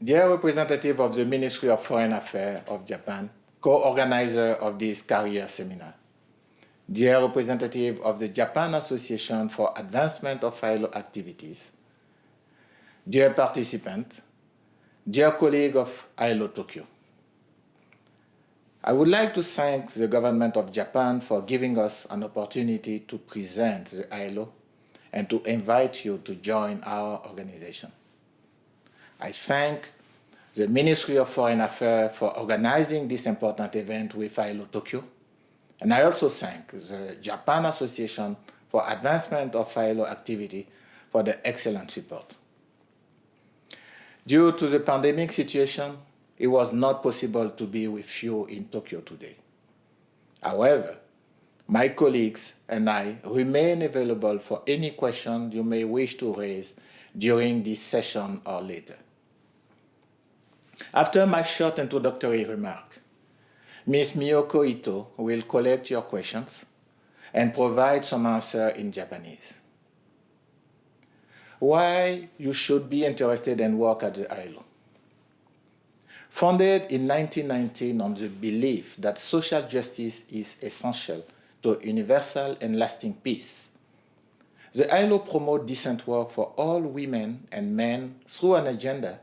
Dear representative of the Ministry of Foreign Affairs of Japan, co-organizer of this career seminar, dear representative of the Japan Association for Advancement of ILO Activities, dear participant, dear colleague of ILO Tokyo, I would like to thank the government of Japan for giving us an opportunity to present the ILO and to invite you to join our organization. I thank the Ministry of Foreign Affairs for organizing this important event with ILO Tokyo, and I also thank the Japan Association for Advancement of ILO Activity for the excellent support. Due to the pandemic situation, it was not possible to be with you in Tokyo today. However, my colleagues and I remain available for any question you may wish to raise during this session or later. After my short introductory remark, Ms. Miyoko Ito will collect your questions and provide some answer in Japanese. Why you should be interested in work at the ILO? Founded in 1919 on the belief that social justice is essential to universal and lasting peace, the ILO promotes decent work for all women and men through an agenda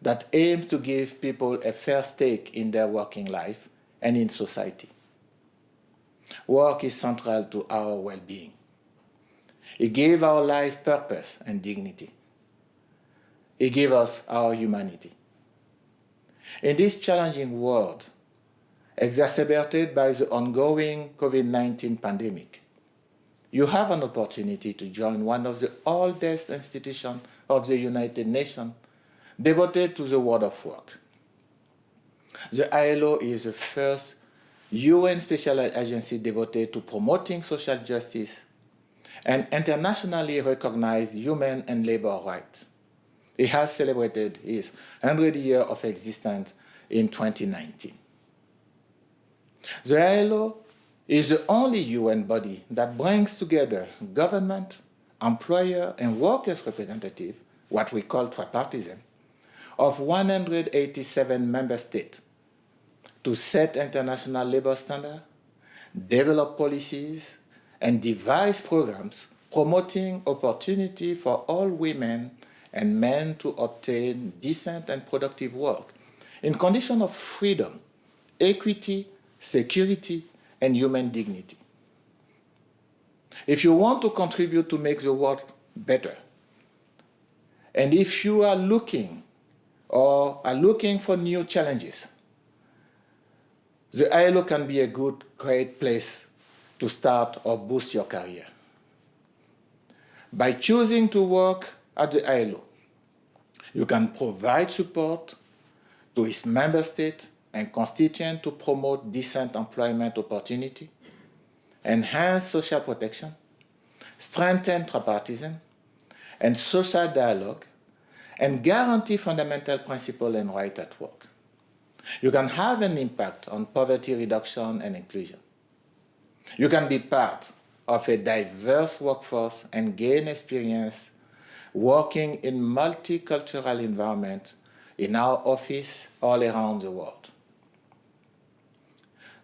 that aims to give people a fair stake in their working life and in society. Work is central to our well-being. It gives our life purpose and dignity. It gives us our humanity. In this challenging world, exacerbated by the ongoing COVID-19 pandemic, you have an opportunity to join one of the oldest institutions of the United Nations devoted to the world of work. The ILO is the first UN special agency devoted to promoting social justice and internationally recognized human and labor rights. It has celebrated its 100th year of existence in 2019. The ILO is the only UN body that brings together government, employer, and workers' representatives, what we call tripartism, of 187 member states to set international labor standards, develop policies, and devise programs promoting opportunity for all women and men to obtain decent and productive work in conditions of freedom, equity, security, and human dignity. If you want to contribute to make the world better, and if you are looking for new challenges, the ILO can be a great place to start or boost your career. By choosing to work at the ILO, you can provide support to its member states and constituents to promote decent employment opportunity, enhance social protection, strengthen tripartism and social dialogue, and guarantee fundamental principles and rights at work. You can have an impact on poverty reduction and inclusion. You can be part of a diverse workforce and gain experience working in multicultural environment in our office all around the world.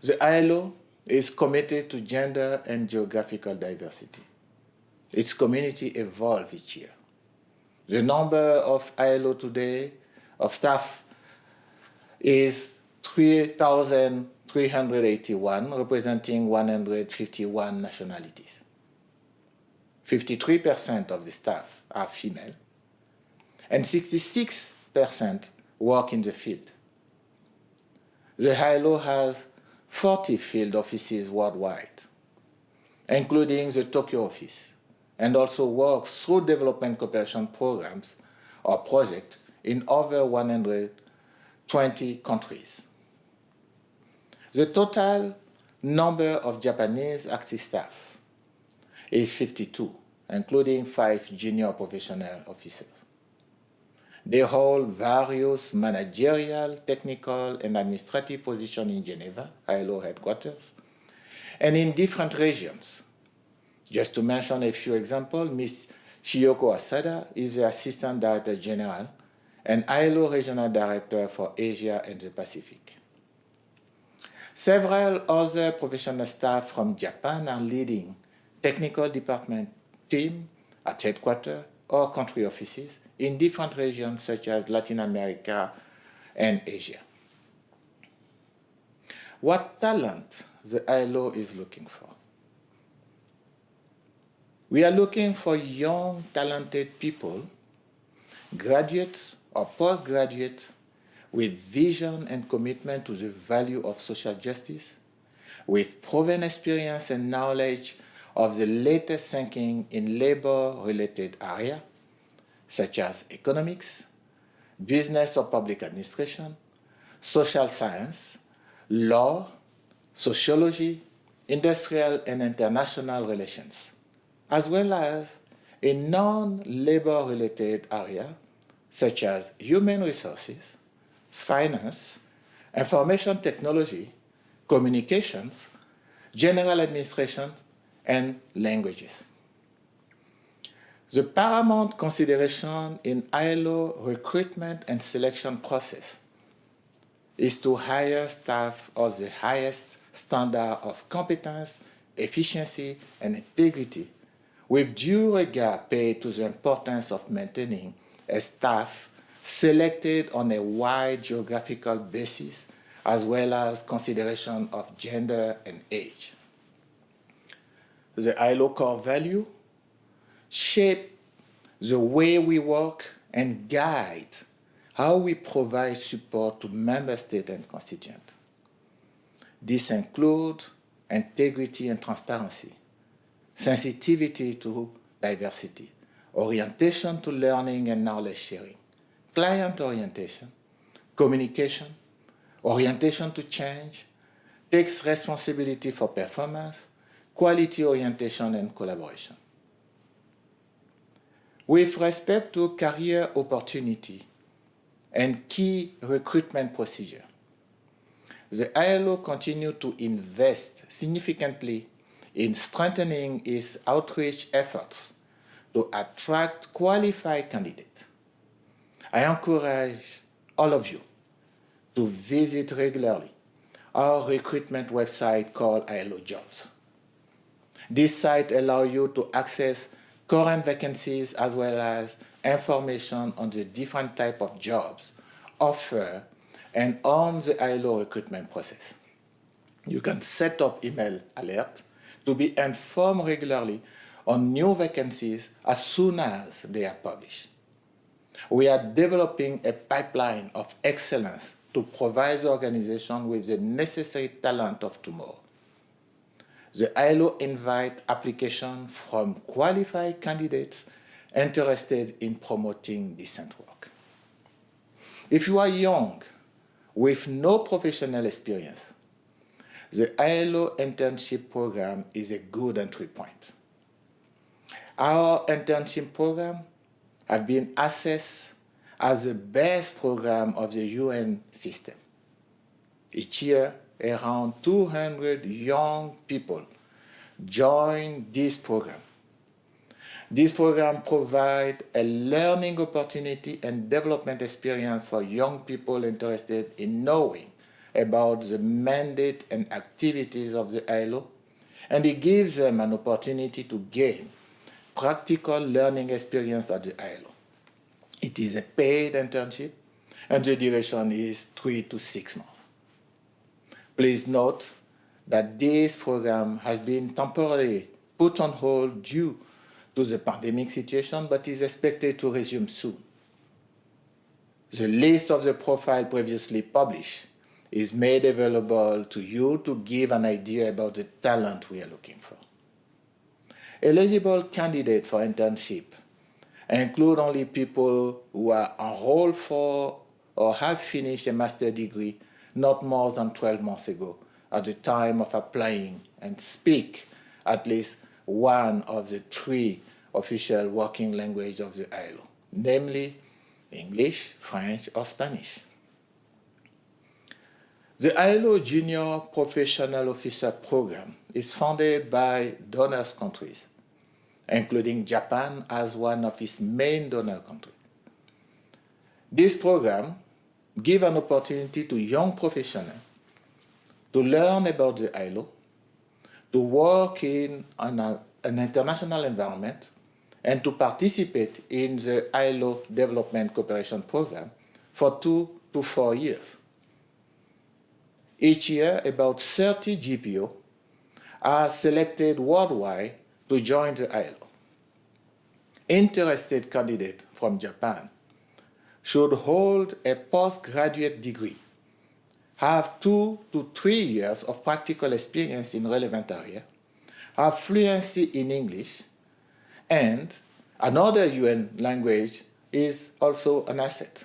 The ILO is committed to gender and geographical diversity. Its community evolves each year. The number of ILO today of staff is 3,381, representing 151 nationalities. 53% of the staff are female, and 66% work in the field. The ILO has 40 field offices worldwide, including the Tokyo office, and also works through development cooperation programs or projects in over 120 countries. The total number of Japanese active staff is 52, including 5 junior professional officers. They hold various managerial, technical, and administrative positions in Geneva, ILO headquarters, and in different regions. Just to mention a few examples, Ms. Chiyoko Asada is the Assistant Director General and ILO Regional Director for Asia and the Pacific. Several other professional staff from Japan are leading technical department teams at headquarters or country offices in different regions such as Latin America and Asia. What talent the ILO is looking for? We are looking for young, talented people, graduates or postgraduates, with vision and commitment to the value of social justice, with proven experience and knowledge of the latest thinking in labor-related areas, such as economics, business or public administration, social science, law, sociology, industrial and international relations, as well as in non-labor related areas such as human resources, finance, information technology, communications, general administration, and languages. The paramount consideration in ILO recruitment and selection process is to hire staff of the highest standard of competence, efficiency, and integrity, with due regard paid to the importance of maintaining a staff selected on a wide geographical basis, as well as consideration of gender and age. The ILO core value shape the way we work and guide how we provide support to member states and constituents. This includes integrity and transparency, sensitivity to diversity, orientation to learning and knowledge sharing, client orientation, communication, orientation to change, takes responsibility for performance, quality orientation and collaboration. With respect to career opportunity and key recruitment procedure, the ILO continues to invest significantly in strengthening its outreach efforts to attract qualified candidates. I encourage all of you to visit regularly our recruitment website called ILO Jobs. This site allows you to access current vacancies as well as information on the different type of jobs offered and on the ILO recruitment process. You can set up email alerts to be informed regularly on new vacancies as soon as they are published. We are developing a pipeline of excellence to provide the organization with the necessary talent of tomorrow. The ILO invites applications from qualified candidates interested in promoting decent work. If you are young with no professional experience, the ILO internship program is a good entry point. Our internship program has been assessed as the best program of the UN system. Each year, around 200 young people join this program. This program provides a learning opportunity and development experience for young people interested in knowing about the mandate and activities of the ILO, and it gives them an opportunity to gain practical learning experience at the ILO. It is a paid internship, and the duration is 3 to 6 months. Please note that this program has been temporarily put on hold due to the pandemic situation, but is expected to resume soon. The list of the profile previously published is made available to you to give an idea about the talent we are looking for. Eligible candidates for internship include only people who are enrolled for or have finished a master's degree not more than 12 months ago at the time of applying and speak at least one of the 3 official working languages of the ILO, namely English, French, or Spanish. The ILO Junior Professional Officer Program is funded by donors countries, including Japan as one of its main donor countries. This program gives an opportunity to young professionals to learn about the ILO, to work in an international environment, and to participate in the ILO Development Cooperation Program for 2 to 4 years. Each year, about 30 GPO are selected worldwide to join the ILO. Interested candidates from Japan should hold a postgraduate degree, have 2 to 3 years of practical experience in relevant area, have fluency in English, and another UN language is also an asset,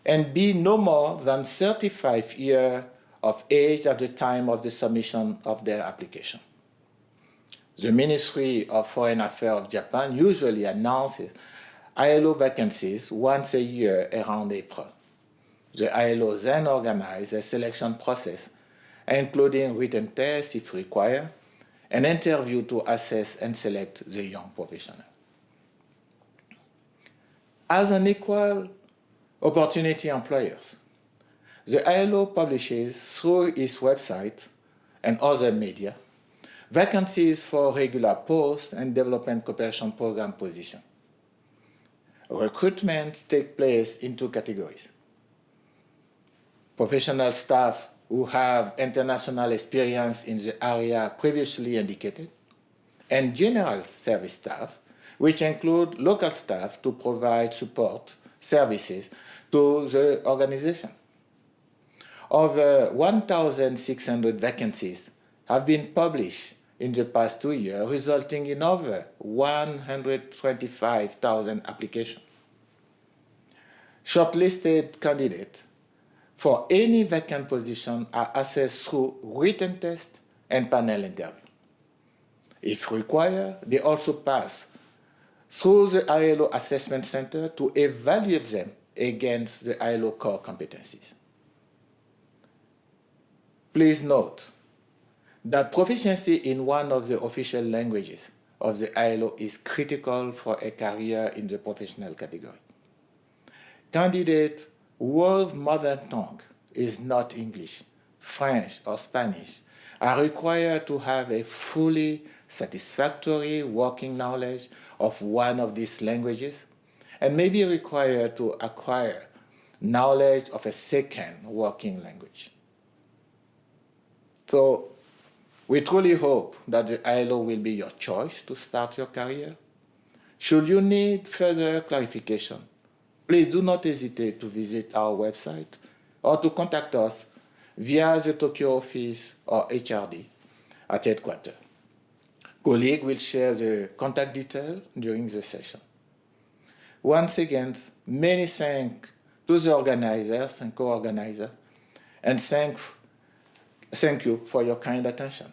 and be no more than 35 years of age at the time of the submission of their application. The Ministry of Foreign Affairs of Japan usually announces ILO vacancies once a year around April. The ILO then organizes a selection process, including written tests if required, and interview to assess and select the young professional. As an equal opportunity employers, the ILO publishes through its website and other media vacancies for regular post and development cooperation program positions. Recruitment takes place in 2 categories: professional staff who have international experience in the area previously indicated, and general service staff, which include local staff to provide support services to the organization. Over 1,600 vacancies have been published in the past 2 years, resulting in over 125,000 applications. Shortlisted candidates for any vacant position are assessed through written test and panel interview. If required, they also pass through the ILO Assessment Center to evaluate them against the ILO core competencies. Please note that proficiency in one of the official languages of the ILO is critical for a career in the professional category. Candidates whose mother tongue is not English, French, or Spanish are required to have a fully satisfactory working knowledge of one of these languages and may be required to acquire knowledge of a second working language. So we truly hope that the ILO will be your choice to start your career. Should you need further clarification, please do not hesitate to visit our website or to contact us via the Tokyo office or HRD at headquarters. Colleagues will share the contact details during the session. Once again, many thanks to the organizers and co-organizers, and thank you for your kind attention.